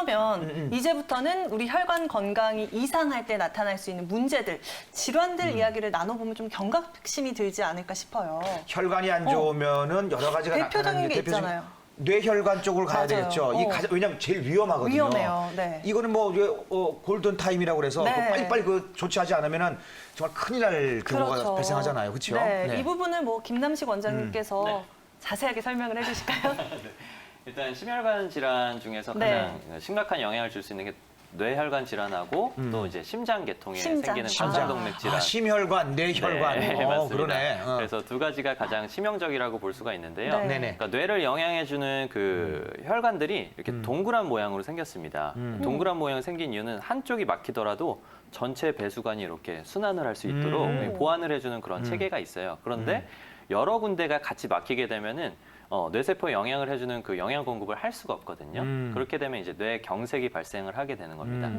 그러면 이제부터는 우리 혈관 건강이 이상할 때 나타날 수 있는 문제들, 질환들 이야기를 나눠보면 좀 경각심이 들지 않을까 싶어요. 혈관이 안 좋으면은 여러 가지가 대표적인 나타나는데 게 있잖아요. 뇌혈관 쪽으로 가야 맞아요. 되겠죠. 이 왜냐면 제일 위험하거든요. 위험해요. 네. 이거는 뭐 골든 타임이라고 그래서 네. 빨리빨리 조치하지 않으면은 정말 큰일 날 경우가 그렇죠. 발생하잖아요. 그렇죠? 네. 이 부분을 뭐 김남식 원장님께서 네. 자세하게 설명을 해주실까요? 일단 심혈관 질환 중에서 네. 가장 심각한 영향을 줄 수 있는 게 뇌혈관 질환하고 또 이제 심장 계통에 심장. 생기는 심장. 관상동맥 질환. 심혈관, 뇌혈관. 네, 맞습니다. 그러네. 그래서 두 가지가 가장 치명적이라고 볼 수가 있는데요. 네. 네네. 그러니까 뇌를 영향해주는 그 혈관들이 이렇게 동그란 모양으로 생겼습니다. 동그란 모양 생긴 이유는 한쪽이 막히더라도 전체 배수관이 이렇게 순환을 할 수 있도록 보완을 해주는 그런 체계가 있어요. 그런데 여러 군데가 같이 막히게 되면은 뇌세포에 영향을 해주는 그 영양 공급을 할 수가 없거든요. 그렇게 되면 이제 뇌 경색이 발생을 하게 되는 겁니다.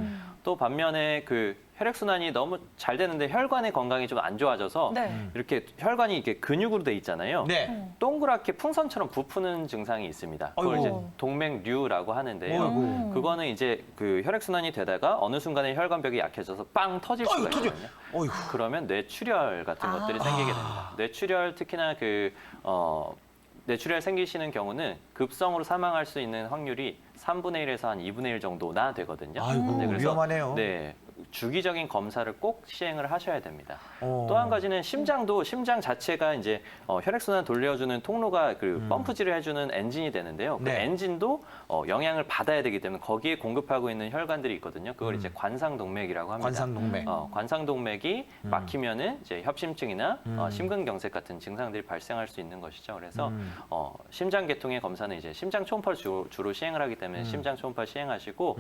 또 반면에 그 혈액순환이 너무 잘 되는데 혈관의 건강이 좀 안 좋아져서 네. 이렇게 혈관이 이렇게 근육으로 돼 있잖아요. 네. 동그랗게 풍선처럼 부푸는 증상이 있습니다. 그걸 아이고. 이제 동맥류라고 하는데요. 아이고. 그거는 이제 그 혈액순환이 되다가 어느 순간에 혈관벽이 약해져서 빵 터질 수가 아이고, 터져. 있거든요. 어이구. 그러면 뇌출혈 같은 것들이 생기게 됩니다. 뇌출혈 특히나 뇌출혈 생기시는 경우는 급성으로 사망할 수 있는 확률이 3분의 1에서 한 2분의 1 정도나 되거든요. 아이고, 네, 그래서 위험하네요. 네, 주기적인 검사를 꼭 시행을 하셔야 됩니다. 어. 또 한 가지는 심장도 심장 자체가 이제 혈액순환 돌려주는 통로가 그 펌프질을 해주는 엔진이 되는데요. 그 네. 엔진도 영향을 받아야 되기 때문에 거기에 공급하고 있는 혈관들이 있거든요. 그걸 이제 관상동맥이라고 합니다. 관상동맥. 관상동맥이 막히면은 이제 협심증이나 심근경색 같은 증상들이 발생할 수 있는 것이죠. 그래서 심장 계통의 검사는 이제 심장 초음파를 주로 시행을 하기 때문에 심장 초음파 시행하시고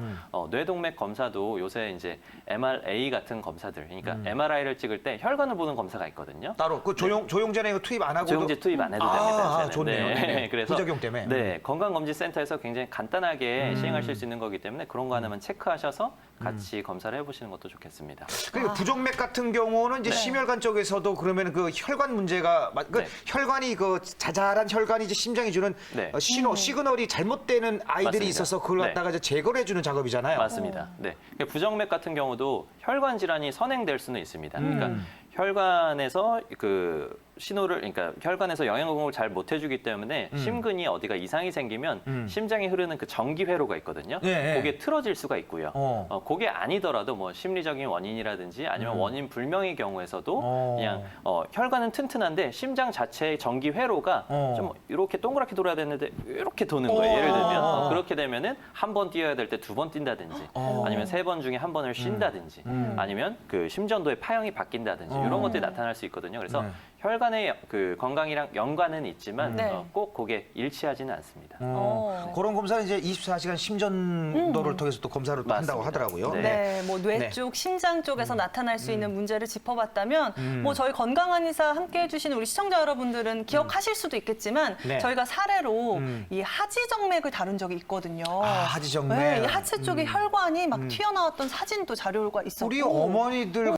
뇌동맥 검사도 요새 이제 MRA 같은 검사들, 그러니까 MRI를 찍을 때 혈관을 보는 검사가 있거든요. 따로 그 조용전에 이거 투입 안 하고 조영제 투입 안 해도 됩니다. 요새는. 좋네요. 네. 그래서 부작용 때문에. 네, 건강검진센터에서 굉장히 간단하게 시행하실 수 있는 거기 때문에 그런 거 하나만 체크하셔서 같이 검사를 해보시는 것도 좋겠습니다. 그리고 부정맥 같은 경우는 이제 심혈관 쪽에서도 그러면 그 혈관 문제가 그 네. 혈관이 그 자잘한 혈관이 이제 심장이 주는 네. 시그널이 잘못되는 아이들이 맞습니다. 있어서 그걸 네. 갖다가 이제 제거를 해주는 작업이잖아요. 맞습니다. 네. 그러니까 부정맥 같은 경우도 혈관 질환이 선행될 수는 있습니다. 그러니까 혈관에서 그 신호를, 그러니까 혈관에서 영양 공급을 잘 못 해주기 때문에 심근이 어디가 이상이 생기면 심장에 흐르는 그 전기 회로가 있거든요. 네, 그게 틀어질 수가 있고요. 어. 그게 아니더라도 뭐 심리적인 원인이라든지 아니면 원인 불명의 경우에서도 그냥 혈관은 튼튼한데 심장 자체의 전기 회로가 좀 이렇게 동그랗게 돌아야 되는데 이렇게 도는 거예요. 예를 들면 그렇게 되면은 한 번 뛰어야 될 때 두 번 뛴다든지 아니면 세 번 중에 한 번을 쉰다든지 아니면 그 심전도의 파형이 바뀐다든지 이런 것들이 나타날 수 있거든요. 그래서 혈관의 그 건강이랑 연관은 있지만 네. 꼭 그게 일치하지는 않습니다. 그런 검사는 이제 24시간 심전도를 통해서 또 검사를 또 한다고 맞습니다. 하더라고요. 네. 네, 뭐 뇌 네. 쪽, 심장 쪽에서 나타날 수 있는 문제를 짚어봤다면 뭐 저희 건강한 의사 함께 해주시는 우리 시청자 여러분들은 기억하실 수도 있겠지만 네. 저희가 사례로 이 하지정맥을 다룬 적이 있거든요. 하지정맥. 네, 이 하체 쪽에 혈관이 막 튀어나왔던 사진도 자료가 있었고. 우리 어머니들